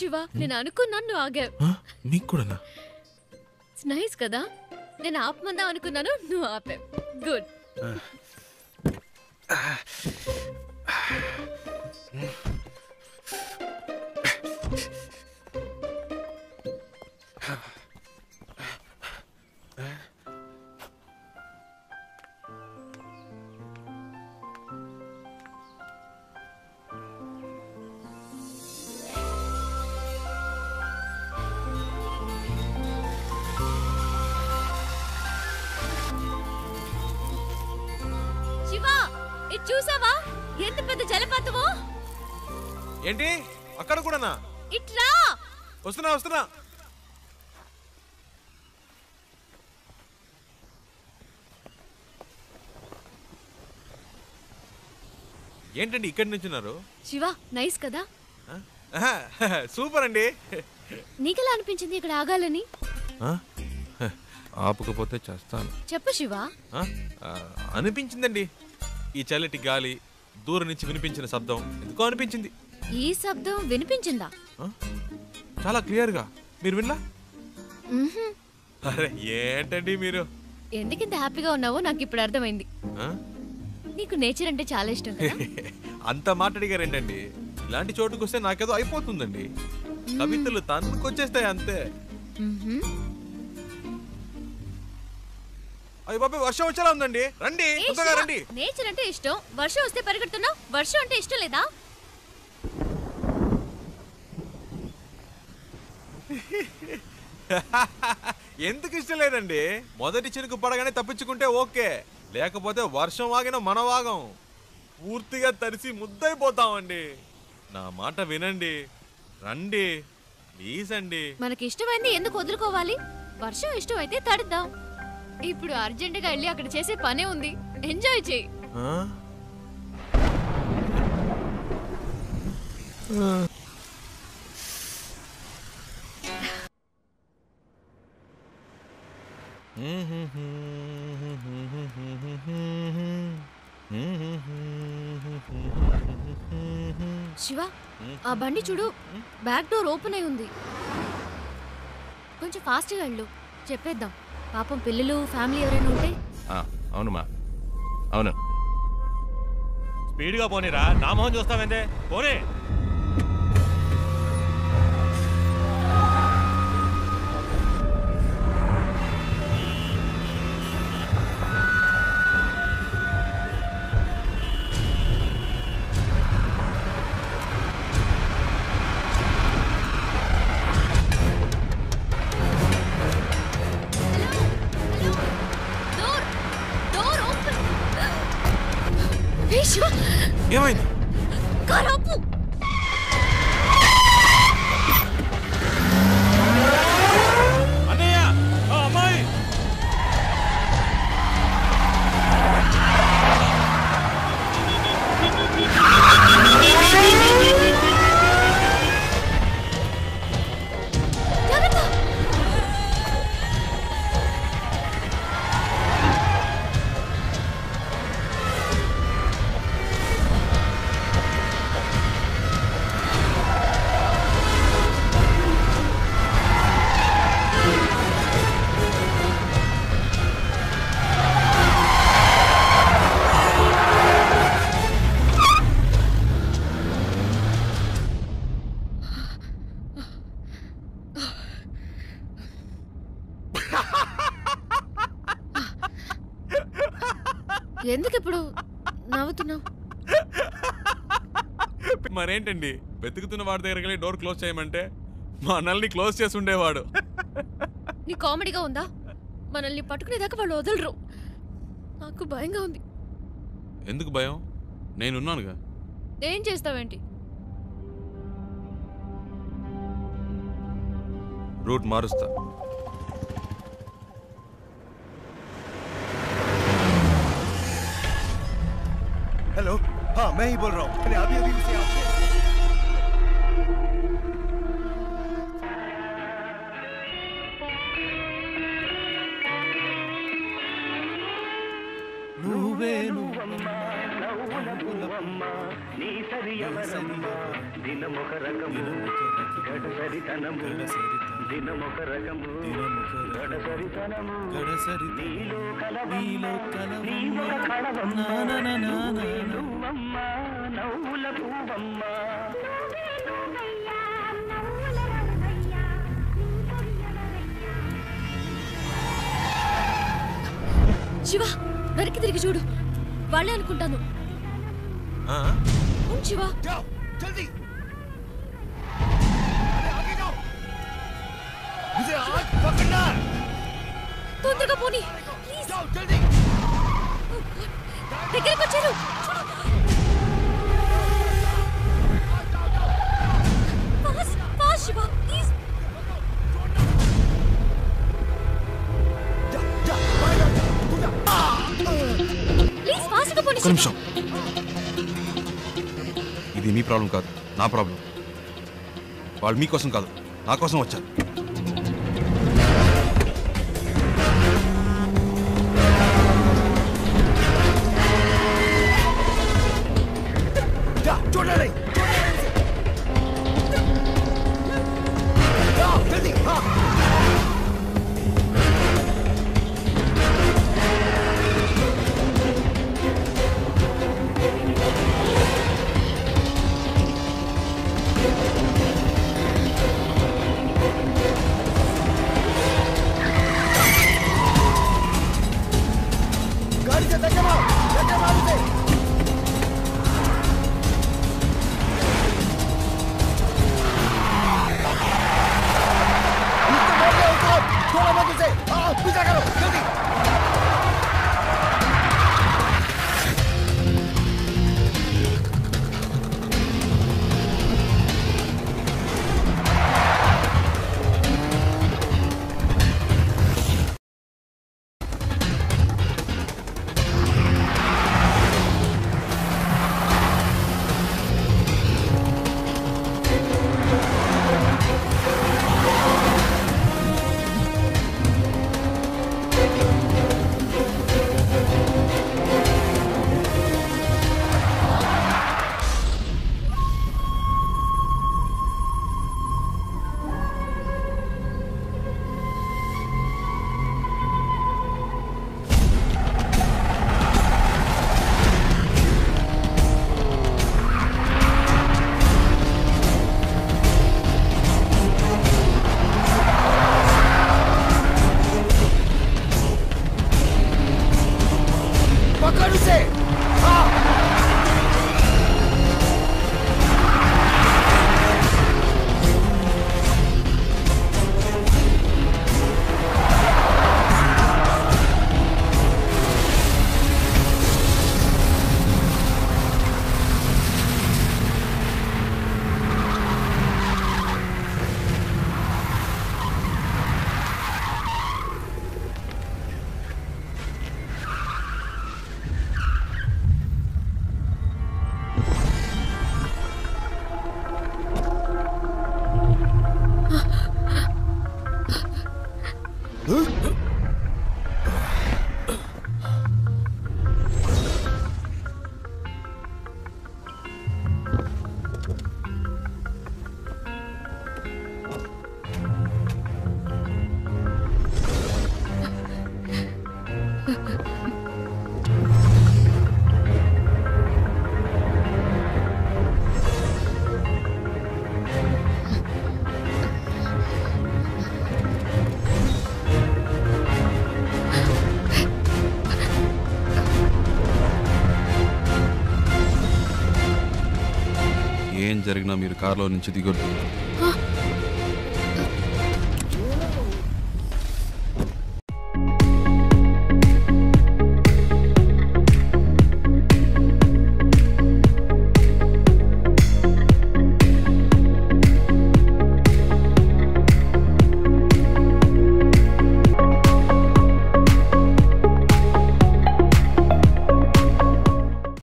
శివ, నేను అనుకున్నాను నువ్వు ఆగావు. నీకు కూడా నైస్ కదా, నేను ఆపమందా అనుకున్నాను, నువ్వు ఆపావు. గుడ్. చూసావా ఎంత పెద్ద జలపాతమో? ఏంటి అక్కడ కూడానా? ఇట్లా వస్తున్నా. ఏంటండి ఇక్కడి నుంచున్నారు? శివ నైస్ కదా? సూపర్ అండి. నీకెలా అనిపించింది ఇక్కడ ఆగాలని? ఆపకపోతే చేస్తాను. చెప్పు శివ. అనిపించిందండి, ఈ చల్లటి గాలి, దూరం నుంచి వినిపించిన శబ్దం ఎందుకో అనిపించింది. ఈ శబ్దం వినిపించిందా? చాలా క్లియర్ గా. మీరు వినలా? అరే ఏంటండి మీరు? ఎందుకింత హ్యాపీగా ఉన్నావో నాకు ఇప్పుడు అర్థమైంది. నీకు నేచర్ అంటే చాలా ఇష్టం కదా? అంత మాట్లాడిగారేంటండి? ఇలాంటి చోటుకు వస్తే నాకేదో అయిపోతుందండి. కవితలు తన్నుకొచ్చేస్తాయి అంతే. అయ్య బాబు, వర్షం వచ్చేలా ఉందండి, రండి తొందరగా రండి. నేచర్ అంటే ఇష్టం, వర్షం వస్తే పరిగెడుతున్నావు. వర్షం అంటే ఇష్టం లేదా? ఎందుకు ఇష్టం లేదండి? మొదటి చినుకు పడగానే తప్పించుకుంటే ఓకే, లేకపోతే వర్షం ఆగిన మన వాగం పూర్తిగా తడిసి ముద్దైపోతామండి. నా మాట వినండి, రండి ప్లీజ్ అండి. మనకి ఇష్టమైంది ఎందుకు వదులుకోవాలి? వర్షం ఇష్టం అయితే తడుద్దాం. ఇప్పుడు అర్జెంటుగా వెళ్ళి అక్కడ చేసే పనే ఉంది, ఎంజాయ్ చేయి. శివ, ఆ బండి చూడు, బ్యాక్ డోర్ ఓపెన్ అయి ఉంది. కొంచెం ఫాస్ట్గా వెళ్ళు, చెప్పేద్దాం. పాపం పిల్లలు ఫ్యామిలీ ఎవరైనా ఉంటే. అవునుమా, అవును. స్పీడ్గా పోనీరా, నా మొహం చూస్తావేందే, పోనీ. ఏమైంది? కారాపు అన్నయ్య, అమ్మాయి ఎందుకు ఇప్పుడు నవ్వుతున్నావు? మరేంటండి, వెతుకుతున్న వాడి దగ్గరికి వెళ్ళి డోర్ క్లోజ్ చేయమంటే మనల్ని క్లోజ్ చేసి ఉండేవాడు. నీ కామెడీగా ఉందా? మనల్ని పట్టుకునేదాకా వాళ్ళు వదలరు. నాకు భయంగా ఉంది. ఎందుకు భయం? నేనున్నానుగా. ఏం చేస్తావేంటి? रूट मारुस्ता। हेलो, हाँ मैं ही बोल रहा हूँ। मैंने अभी अभी से आपसे నువ్వే పువ్వమ్మ నీ సరి ఎవరమ్మ దినమొక రకము గడసరితనము దినమొక రకము గడసరితనము నీలో కలవు నీ ఒక కళవమ్మ నువ్వమ్మ నవ్వుల పువ్వమ్మ. శివ వెనక్కి తిరిగి చూడు, వాళ్ళే అనుకుంటాను. శివ जल्दी अरे आगे जाओ मुझे आज पकड़ना है తొందరగా పోనీ जाओ जल्दी దగ్గరికి వచ్చారు. శివ ప్లీజ్ ప్లీజ్ ఫాస్ట్గా పోనీ. ఒక నిమిషం, ఇది మీ ప్రాబ్లం కాదు, నా ప్రాబ్లం. వాళ్ళు మీకోసం కాదు, నా కోసం వచ్చారు. ఏం జరిగినా మీరు కారులో నుంచి దిగొద్దు.